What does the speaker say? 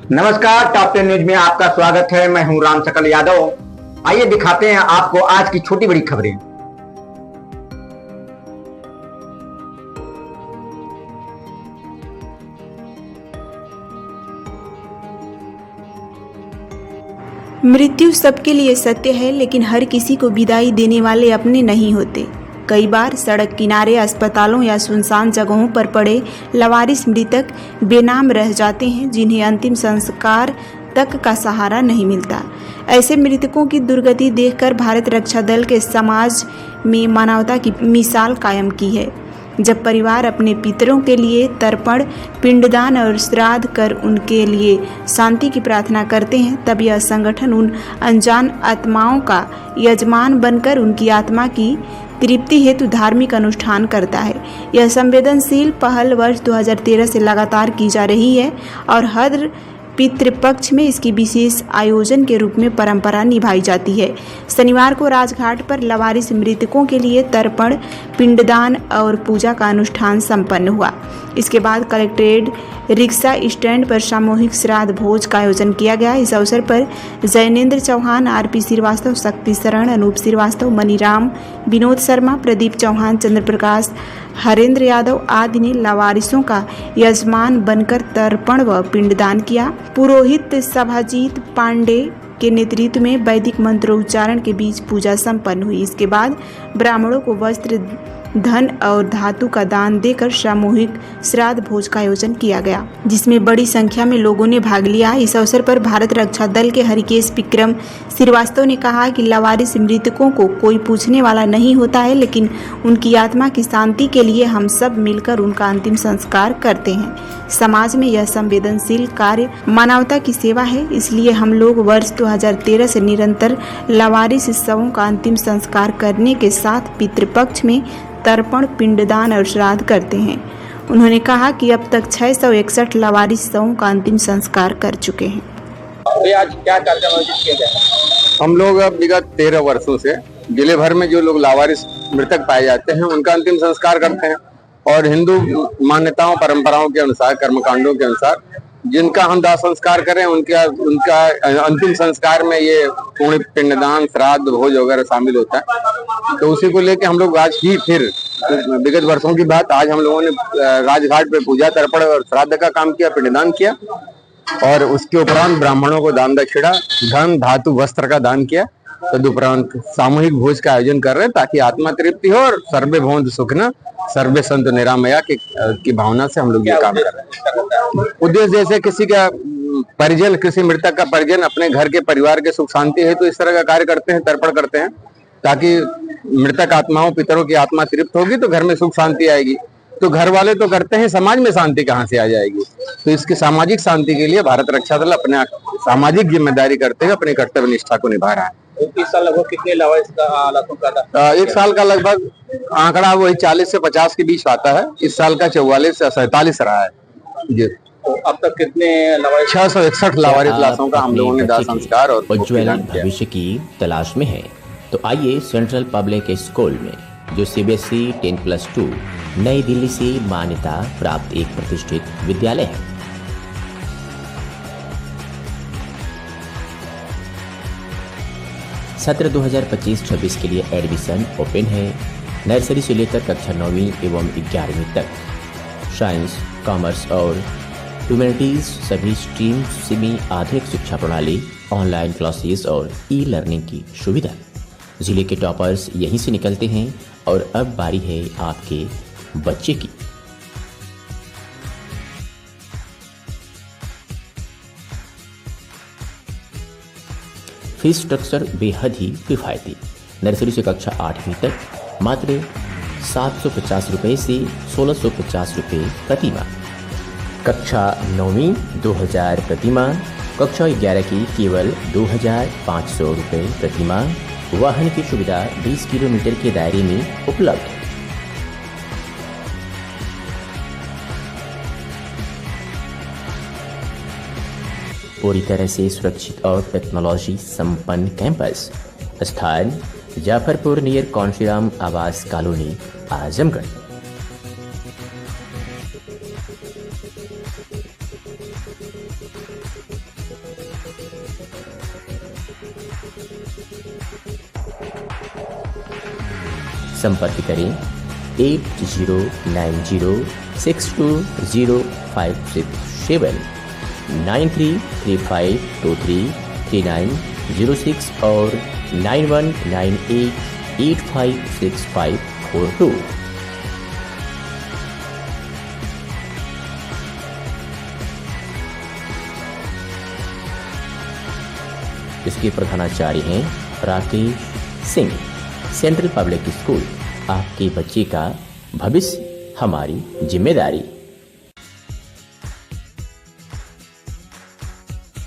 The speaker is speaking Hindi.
नमस्कार, टॉप 10 न्यूज में आपका स्वागत है। मैं हूं राम सकल यादव। आइए दिखाते हैं आपको आज की छोटी बड़ी खबरें। मृत्यु सबके लिए सत्य है, लेकिन हर किसी को विदाई देने वाले अपने नहीं होते। कई बार सड़क किनारे, अस्पतालों या सुनसान जगहों पर पड़े लावारिस मृतक बेनाम रह जाते हैं, जिन्हें अंतिम संस्कार तक का सहारा नहीं मिलता। ऐसे मृतकों की दुर्गति देखकर भारत रक्षा दल के समाज में मानवता की मिसाल कायम की है। जब परिवार अपने पितरों के लिए तर्पण, पिंडदान और श्राद्ध कर उनके लिए शांति की प्रार्थना करते हैं, तब यह संगठन उन अनजान आत्माओं का यजमान बनकर उनकी आत्मा की तृप्ति हेतु धार्मिक अनुष्ठान करता है। यह संवेदनशील पहल वर्ष 2013 से लगातार की जा रही है और हर पितृपक्ष में इसकी विशेष आयोजन के रूप में परंपरा निभाई जाती है। शनिवार को राजघाट पर लावारिस मृतकों के लिए तर्पण, पिंडदान और पूजा का अनुष्ठान संपन्न हुआ। इसके बाद कलेक्ट्रेट रिक्शा स्टैंड पर सामूहिक श्राद्ध भोज का आयोजन किया गया। इस अवसर पर जैनेन्द्र चौहान, आरपी श्रीवास्तव, शक्ति शरण, अनूप श्रीवास्तव, मनीराम, विनोद शर्मा, प्रदीप चौहान, चंद्रप्रकाश, हरेंद्र यादव आदि ने लावारिसों का यजमान बनकर तर्पण व पिंडदान किया। पुरोहित सभाजीत पांडे के नेतृत्व में वैदिक मंत्रोच्चारण के बीच पूजा संपन्न हुई। इसके बाद ब्राह्मणों को वस्त्र, धन और धातु का दान देकर सामूहिक श्राद्ध भोज का आयोजन किया गया, जिसमें बड़ी संख्या में लोगों ने भाग लिया। इस अवसर पर भारत रक्षा दल के हरिकेश विक्रम श्रीवास्तव ने कहा कि लावारिस मृतकों को कोई पूछने वाला नहीं होता है, लेकिन उनकी आत्मा की शांति के लिए हम सब मिलकर उनका अंतिम संस्कार करते हैं। समाज में यह संवेदनशील कार्य मानवता की सेवा है, इसलिए हम लोग वर्ष 2013 से निरंतर लावारिस शवों का अंतिम संस्कार करने के साथ पितृपक्ष में तर्पण, पिंडदान और श्राद्ध करते हैं। उन्होंने कहा कि अब तक 661 लावारिस शवों का अंतिम संस्कार कर चुके हैं। आज क्या कार्यक्रम आयोजित किया गया? हम लोग अब विगत 13 वर्षों से जिले भर में जो लोग लावारिस मृतक पाए जाते हैं उनका अंतिम संस्कार करते हैं और हिंदू मान्यताओं, परंपराओं के अनुसार, कर्मकांडों के अनुसार जिनका हम दाह संस्कार करें उनका अंतिम संस्कार में ये पूर्ण पिंडदान, श्राद्ध, भोज वगैरह शामिल होता है। तो उसी को लेके हम लोग आज ही फिर विगत वर्षों की बात, आज हम लोगों ने राजघाट पे पूजा, तर्पण और श्राद्ध का काम किया, पिंडदान किया और उसके उपरांत ब्राह्मणों को दान दक्षिणा, धन, धातु, वस्त्र का दान किया। तदुपरांत सामूहिक भोज का आयोजन कर रहे हैं ताकि आत्मा तृप्ति हो और सर्वे भवन्तु सुखिनः सर्वे सन्तु निरामया की भावना से हम लोग ये काम कर रहे हैं। उद्देश्य जैसे किसी का परिजन, किसी मृतक का परिजन अपने घर के परिवार के सुख शांति है तो इस तरह का कार्य करते हैं, तर्पण करते हैं ताकि मृतक आत्माओं, पितरों की आत्मा तृप्त होगी तो घर में सुख शांति आएगी। तो घर वाले तो करते हैं, समाज में शांति कहाँ से आ जाएगी? तो इसकी सामाजिक शांति के लिए भारत रक्षा दल अपने सामाजिक जिम्मेदारी करते हुए अपनी कर्तव्य निष्ठा को निभा रहा है। इस साल लगभग कितने लावारिस का लाखों का था? एक साल का लगभग आंकड़ा वही 40 से 50 के बीच आता है। इस साल का 44 से 47 रहा है जी। तो अब तक कितने लावारिस? 661 लावारिस लाशों का हम लोगों ने दाह संस्कार और उज्ज्वल भविष्य की तलाश में है तो आइए सेंट्रल पब्लिक स्कूल में, जो CBSE 10+2 नई दिल्ली से मान्यता प्राप्त एक प्रतिष्ठित विद्यालय है। सत्र 2025-26 के लिए एडमिशन ओपन है। नर्सरी से लेकर कक्षा 9वीं एवं 11वीं तक। साइंस, कॉमर्स और ह्यूमैनिटीज सभी स्ट्रीम्स में आधुनिक शिक्षा प्रणाली, ऑनलाइन क्लासेस और ई-लर्निंग की सुविधा। जिले के टॉपर्स यहीं से निकलते हैं और अब बारी है आपके बच्चे की। फीस स्ट्रक्चर बेहद ही किफायती। नर्सरी से कक्षा 8वीं तक मात्र 750 रुपये से 1650 रुपये प्रति माह। कक्षा 9वीं 2000 प्रति माह। कक्षा 11 की केवल 2500 रुपये प्रति माह। वाहन की सुविधा 20 किलोमीटर के दायरे में उपलब्ध है। पूरी तरह से सुरक्षित और टेक्नोलॉजी संपन्न कैंपस। स्थान जाफरपुर नियर कौनशीराम आवास कॉलोनी, आजमगढ़। संपर्क करें 8090620567 9335233906 और 9198856542। इसके प्रधानाचार्य हैं Rakesh Singh. Central public school, आपके बच्चे का भविष्य हमारी जिम्मेदारी।